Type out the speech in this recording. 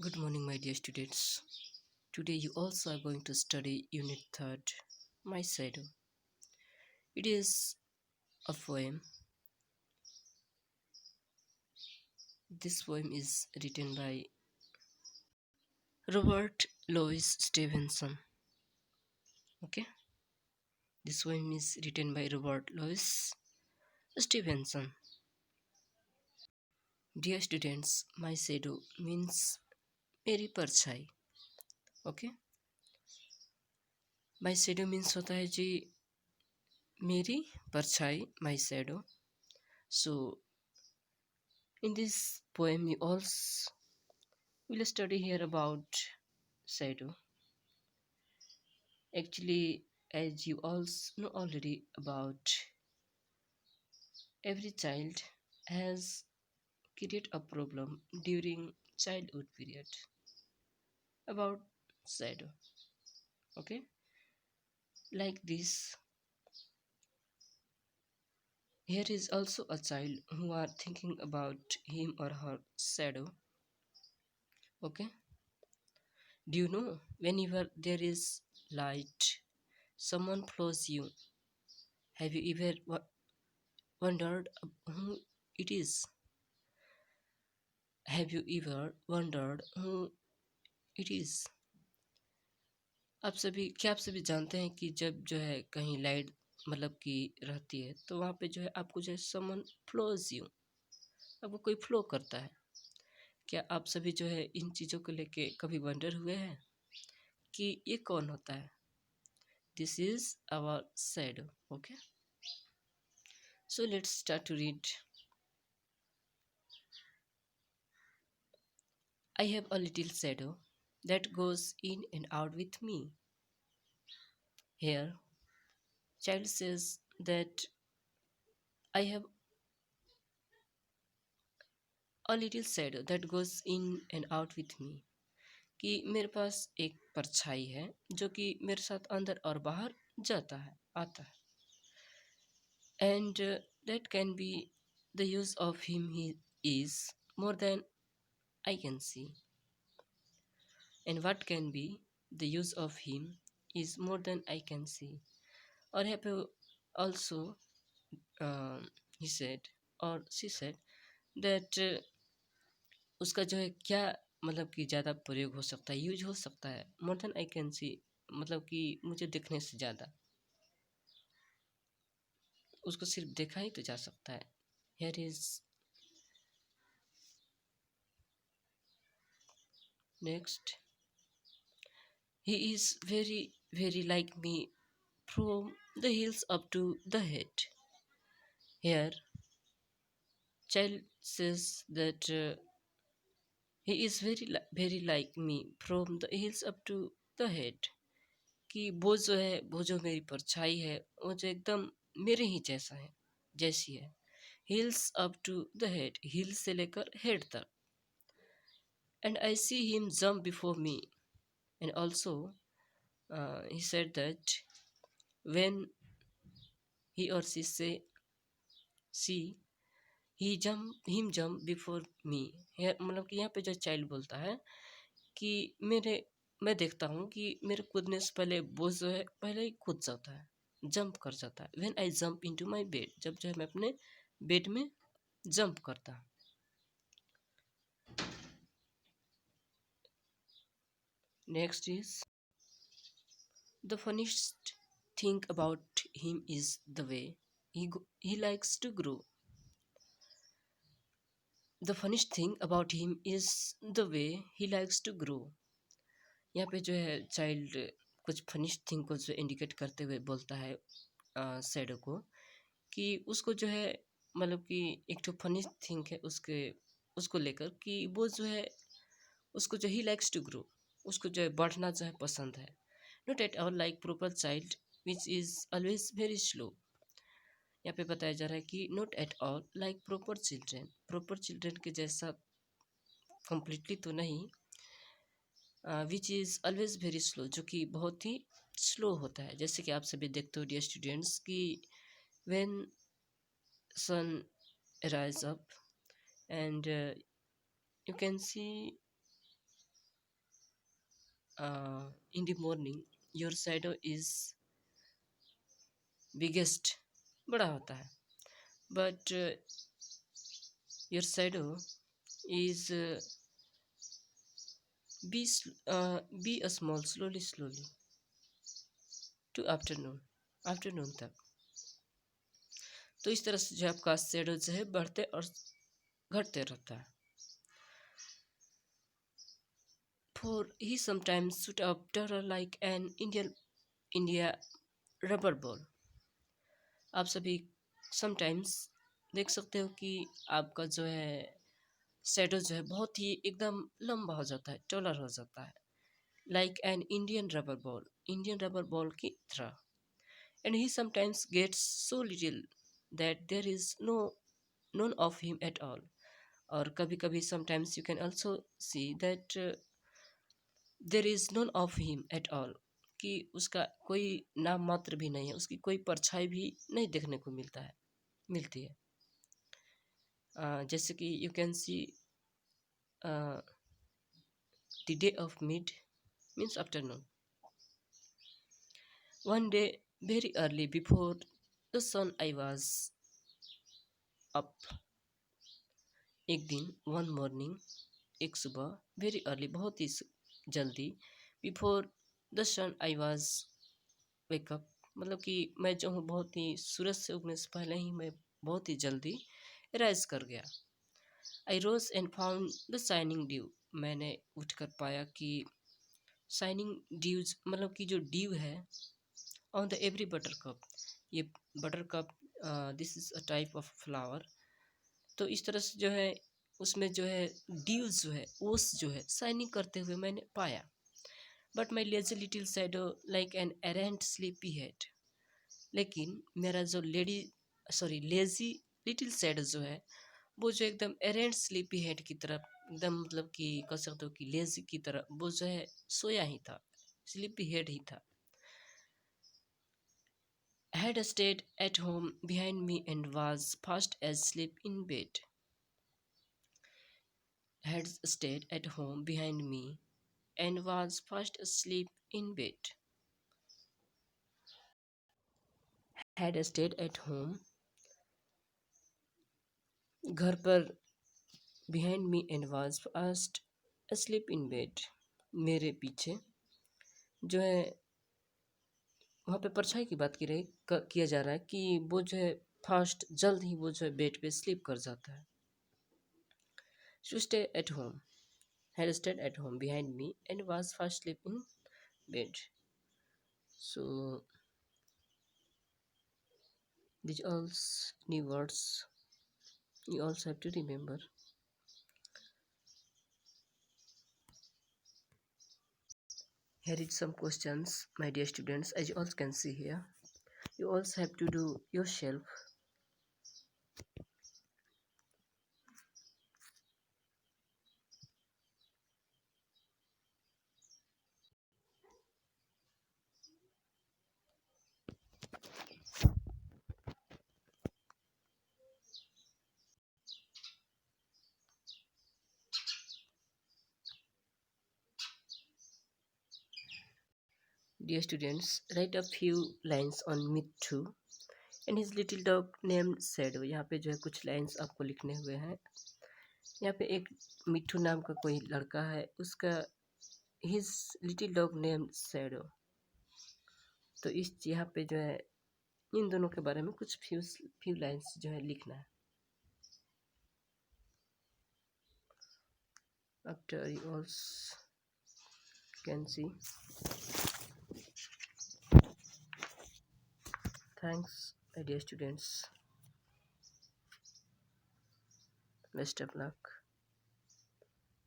Good morning, my dear students. Today, you also are going to study Unit 3rd, My Shadow. It is a poem. This poem is written by Robert Louis Stevenson. Okay, this poem is written by Robert Louis Stevenson. Dear students, my shadow means मेरी परछाई. Okay, my shadow means होता है जी मेरी परछाई, my shadow. So in this poem, we also will study here about shadow. Actually, as you all know already about, every child has created a problem during childhood period about shadow. Okay, like this, here is also a child who are thinking about him or her shadow. Okay, do you know whenever there is light, someone follows you? Have you ever wondered who it is? Have you ever wondered who it is? आप सभी जानते हैं कि जब जो है कहीं light मतलब कि रहती है तो वहाँ पे जो है आपको जो है समन फ्लोज यू, आपको कोई फ्लो करता है. क्या आप सभी जो है इन चीज़ों को लेके कभी वंडर हुए हैं कि ये कौन होता है? This is our shadow. Okay, so let's start to read. I have a little shadow that goes in and out with me. Here, child says that I have a little shadow that goes in and out with me. कि मेरे पास एक परछाई है जो कि मेरे साथ अंदर और बाहर जाता है, आता है. And that can be the use of him he is more than I can see. And what can be the use of him is more than I can see. और यहाँ पे ऑल्सो ही सेड और she said that उसका जो है क्या मतलब कि ज़्यादा प्रयोग हो सकता है, यूज हो सकता है. मोर देन आई कैन सी मतलब कि मुझे दिखने से ज़्यादा, उसको सिर्फ देखा ही तो जा सकता है. Here is next. He is very very like me from the hills up to the head. Here child says that he is very like me from the hills up to the head. कि वो जो है, वो जो मेरी परछाई है, वो जो एकदम मेरे ही जैसा है, जैसी है. Heels up to the head, heel से लेकर हेड तक. And I see him jump before me. And also he said that when he or she say see him jump before me. मतलब कि यहाँ पे जो चाइल्ड बोलता है कि मैं देखता हूँ कि मेरे कूदने से पहले वो जो है पहले ही कूद जाता है, जंप कर जाता है. When I jump into my bed, जब जो है मैं अपने बेड में जंप करता हूँ. Next is the funniest thing about him is the way he likes to grow. The funniest thing about him is the way he likes to grow. यहाँ पे जो है चाइल्ड कुछ फनिश थिंग को जो इंडिकेट करते हुए बोलता है शैडो को कि उसको जो है मतलब कि एक तो फनी थिंग है उसके उसको लेकर कि वो जो है उसको जो ही लाइक्स टू ग्रो, उसको जो है बढ़ना जो है पसंद है. Not at all like proper child which is always very slow. यहाँ पे बताया जा रहा है कि not at all like proper children के जैसा कम्प्लीटली तो नहीं, which is always very slow, जो कि बहुत ही स्लो होता है. जैसे कि आप सभी देखते हो डियर स्टूडेंट्स कि when sun rise up and you can see in the morning your shadow is biggest, बड़ा होता है, but your shadow is be a small slowly to afternoon तक. तो इस तरह से जो आपका शेडो जो है बढ़ते और घटते रहता है. For he sometimes shoot up terror like an India rubber ball. आप सभी समटाइम्स देख सकते हो कि आपका जो है शेडो जो है बहुत ही एकदम लंबा हो जाता है, टॉलर हो जाता है, like an Indian rubber ball की तरह. And he sometimes gets so little that there is none of him at all. और कभी कभी sometimes you can also see that there is none of him at all, कि उसका कोई नाम मात्र भी नहीं है, उसकी कोई परछाई भी नहीं देखने को मिलती है. जैसे कि you can see the day of mid means afternoon. One day, very early before the sun, I was up. एक दिन, one morning, एक सुबह, very early, बहुत ही जल्दी, before the sun, I was wake up. मतलब कि मैं जो हूँ बहुत ही सूरज से उगने से पहले ही मैं बहुत ही जल्दी राइज कर गया. I rose and found the shining dew. मैंने उठकर पाया कि shining dews मतलब कि जो dew है on the every buttercup. ये buttercup this is a type of flower. तो इस तरह से जो है उसमें जो है dews जो है ओस जो है शाइनिंग करते हुए मैंने पाया. But my lazy little shadow like an arrant sleepy head. लेकिन मेरा जो लेजी लिटिल शैडो जो है वो जो एकदम एरेंट स्लीपी हेड की तरह एकदम मतलब कि कह सकते हो कि लेजी की तरह वो जो है सोया ही था, स्लीपी हेड ही था. Had stayed at home behind me and was fast asleep in bed. Had stayed at home behind me and was fast asleep in bed. Had stayed at home घर पर behind me and was fast asleep in bed. मेरे पीछे जो है वहाँ पे परछाई की बात किया जा रहा है कि वो जो है फास्ट जल्द ही वो जो है बेड पे स्लीप कर जाता है. To stay at home. Had stayed at home behind me and was fast asleep in bed. So these all new words you also have to remember. Here is some questions, my dear students. As you all can see here, you also have to do yourself. Dear students, write a few lines on myth 2 and his little dog named Shadow. यहाँ पे जो है कुछ lines आपको लिखने हुए हैं. यहाँ पे एक मिट्ठू नाम का कोई लड़का है, उसका his little dog named Shadow. तो इस यहाँ पे जो है इन दोनों के बारे में कुछ फ्यू लाइन्स जो है लिखना है. After you all can see. Thanks, my dear students. Best of luck.